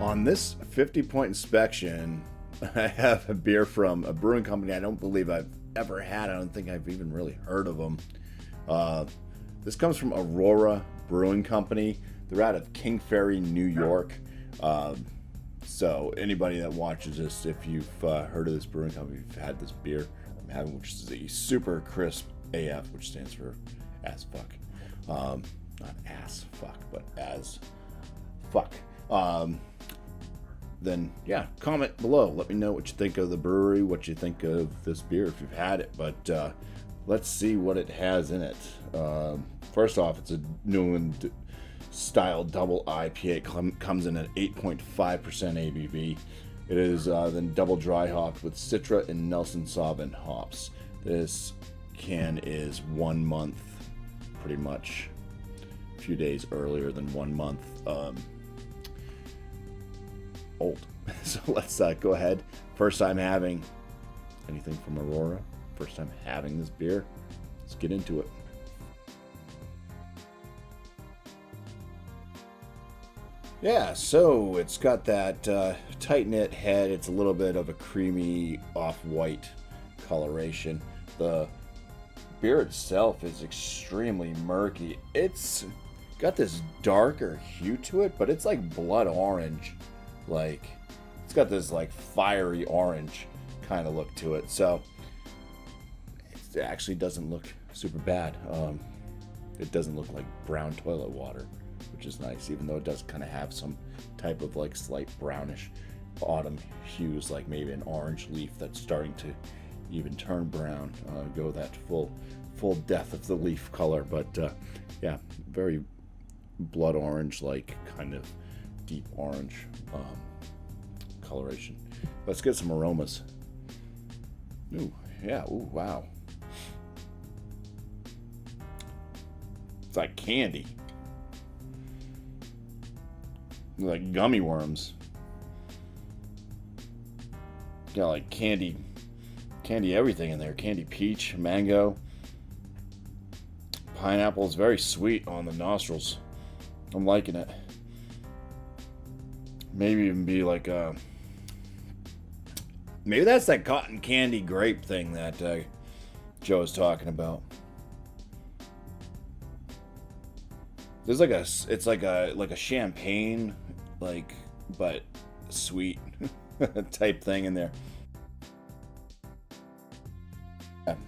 On this 50-point inspection, I have a beer from a brewing company I don't believe I've ever had. I don't think I've even really heard of them. This comes from Aurora Brewing Company. They're out of King Ferry, New York. So anybody that watches this, if you've heard of this brewing company, if you've had this beer I'm having, which is a super crisp AF, which stands for as fuck. Not ass fuck, but as fuck. Then yeah, comment below. Let me know what you think of the brewery, what you think of this beer if you've had it. But let's see what it has in it. First off, it's a New England style double IPA. Comes in at 8.5% ABV. It is then double dry hopped with Citra and Nelson Sauvin hops. This can is 1 month, pretty much a few days earlier than 1 month old. So let's go ahead. First time having anything from Aurora. First time having this beer. Let's get into it. Yeah, so it's got that tight-knit head. It's a little bit of a creamy off-white coloration. The beer itself is extremely murky. It's got this darker hue to it, but it's like blood orange. Like, it's got this like fiery orange kind of look to it. So it actually doesn't look super bad. It doesn't look like brown toilet water, which is nice, even though it does kind of have some type of like slight brownish autumn hues, like maybe an orange leaf that's starting to even turn brown, go that full death of the leaf color. But yeah, very blood orange, like kind of deep orange coloration. Let's get some aromas. Ooh, yeah, ooh, wow. It's like candy. Like gummy worms. Got like candy everything in there. Candy peach, mango, pineapple. Is very sweet on the nostrils. I'm liking it. Maybe even be like a, maybe that's that cotton candy grape thing that Joe was talking about. There's like it's like a champagne, like, but sweet type thing in there.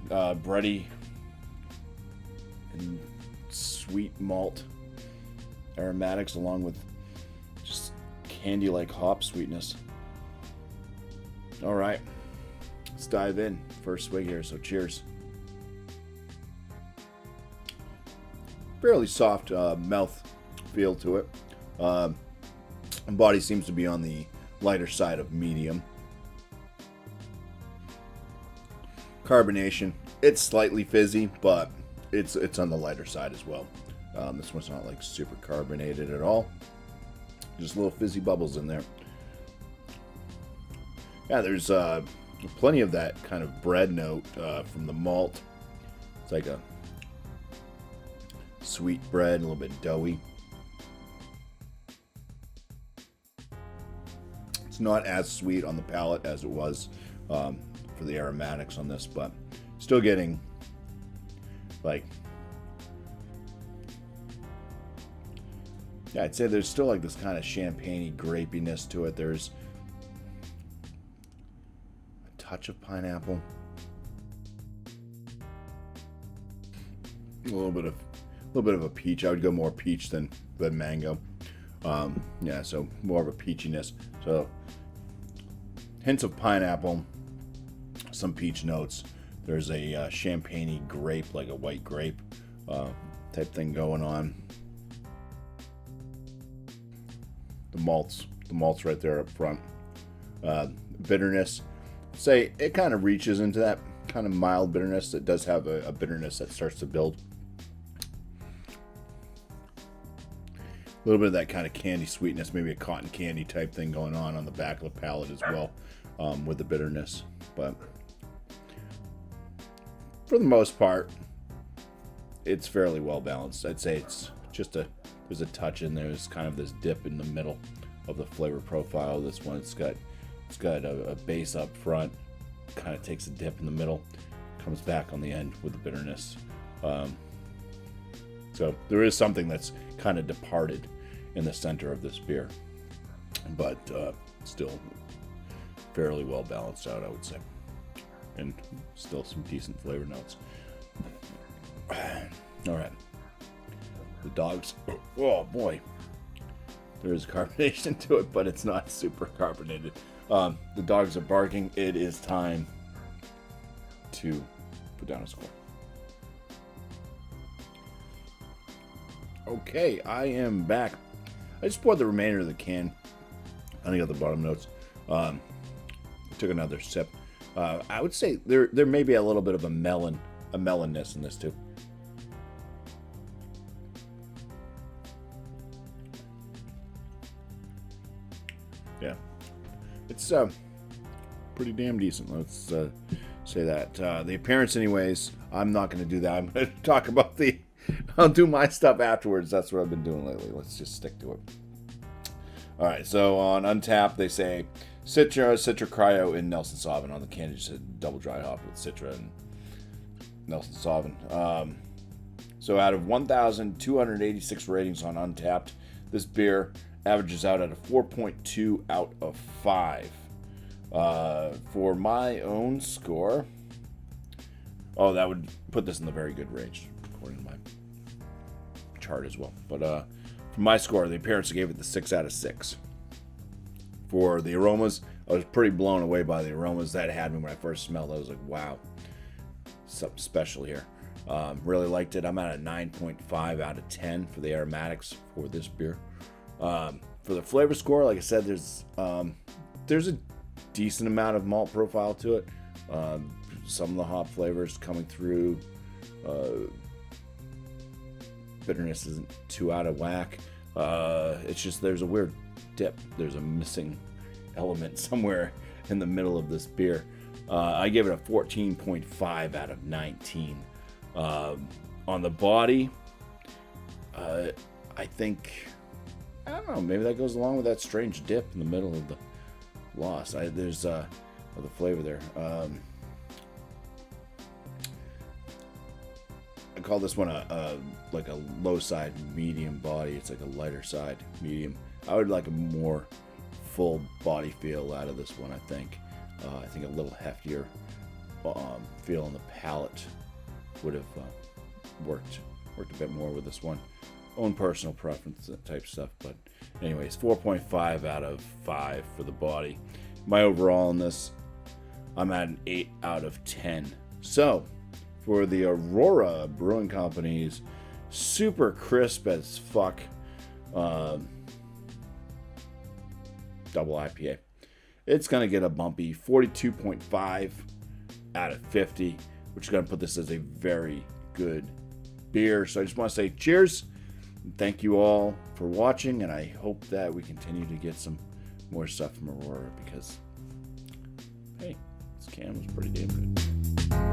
Bready and sweet malt aromatics, along with just candy-like hop sweetness. All right, let's dive in. First swig here, so cheers. Fairly soft mouth feel to it. Body seems to be on the lighter side of medium. Carbonation, it's slightly fizzy, but it's on the lighter side as well. This one's not like super carbonated at all. Just little fizzy bubbles in there. Yeah, there's plenty of that kind of bread note from the malt. It's like a sweet bread, a little bit doughy. It's not as sweet on the palate as it was for the aromatics on this, but still getting like, yeah, I'd say there's still like this kind of champagne-y grapiness to it. There's a touch of pineapple, a little bit of a peach. I would go more peach than mango. Yeah, so more of a peachiness. So hints of pineapple, some peach notes. There's a champagne-y grape, like a white grape type thing going on. The malt's right there up front. Bitterness, say it kind of reaches into that kind of mild bitterness. It does have a bitterness that starts to build. A little bit of that kind of candy sweetness, maybe a cotton candy type thing going on the back of the palate as well, with the bitterness. But for the most part, it's fairly well balanced. I'd say it's just there's a touch in there. There's kind of this dip in the middle of the flavor profile of this one. It's got a base up front, kind of takes a dip in the middle, comes back on the end with the bitterness. So there is something that's kind of departed in the center of this beer, but still fairly well balanced out, I would say, and still some decent flavor notes. All right, the dogs. Oh boy, there is carbonation to it, but it's not super carbonated. The dogs are barking. It is time to put down a score. Okay, I am back. I just poured the remainder of the can. I got the bottom notes. Took another sip. I would say there may be a little bit of a melonness in this too. Yeah, it's pretty damn decent. Let's say that. The appearance, anyways. I'm not going to do that. I'm going to talk about I'll do my stuff afterwards. That's what I've been doing lately. Let's just stick to it. All right. So on Untapped, they say Citra, Cryo, and Nelson Sauvin. On the can, it just said double dry hop with Citra and Nelson Sauvin. So out of 1,286 ratings on Untapped, this beer averages out at a 4.2 out of 5. For my own score, that would put this in the very good range, according to my chart as well. But for my score, the appearance, I gave it the 6 out of 6. For the aromas, I was pretty blown away by the aromas that had me when I first smelled it. I was like, wow, something special here. Really liked it. I'm at a 9.5 out of 10 for the aromatics for this beer. For the flavor score, like I said, there's a decent amount of malt profile to it. Some of the hop flavors coming through. Bitterness isn't too out of whack. It's just there's a weird dip. There's a missing element somewhere in the middle of this beer. I gave it a 14.5 out of 19. On the body, I think, I don't know, maybe that goes along with that strange dip in the middle of the loss. There's the flavor there. I call this one like a low side medium body. It's like a lighter side medium. I would like a more full body feel out of this one. I think a little heftier feel on the palate would have worked a bit more with this one. Own personal preference type stuff, but anyways, 4.5 out of 5 for the body. My overall in this, I'm at an 8 out of 10. So for the Aurora Brewing Company's super crisp as fuck double IPA, it's gonna get a BuMpY 42.5 out of 50, which is gonna put this as a very good beer. So I just want to say cheers. Thank you all for watching, and I hope that we continue to get some more stuff from Aurora, because hey, this can was pretty damn good.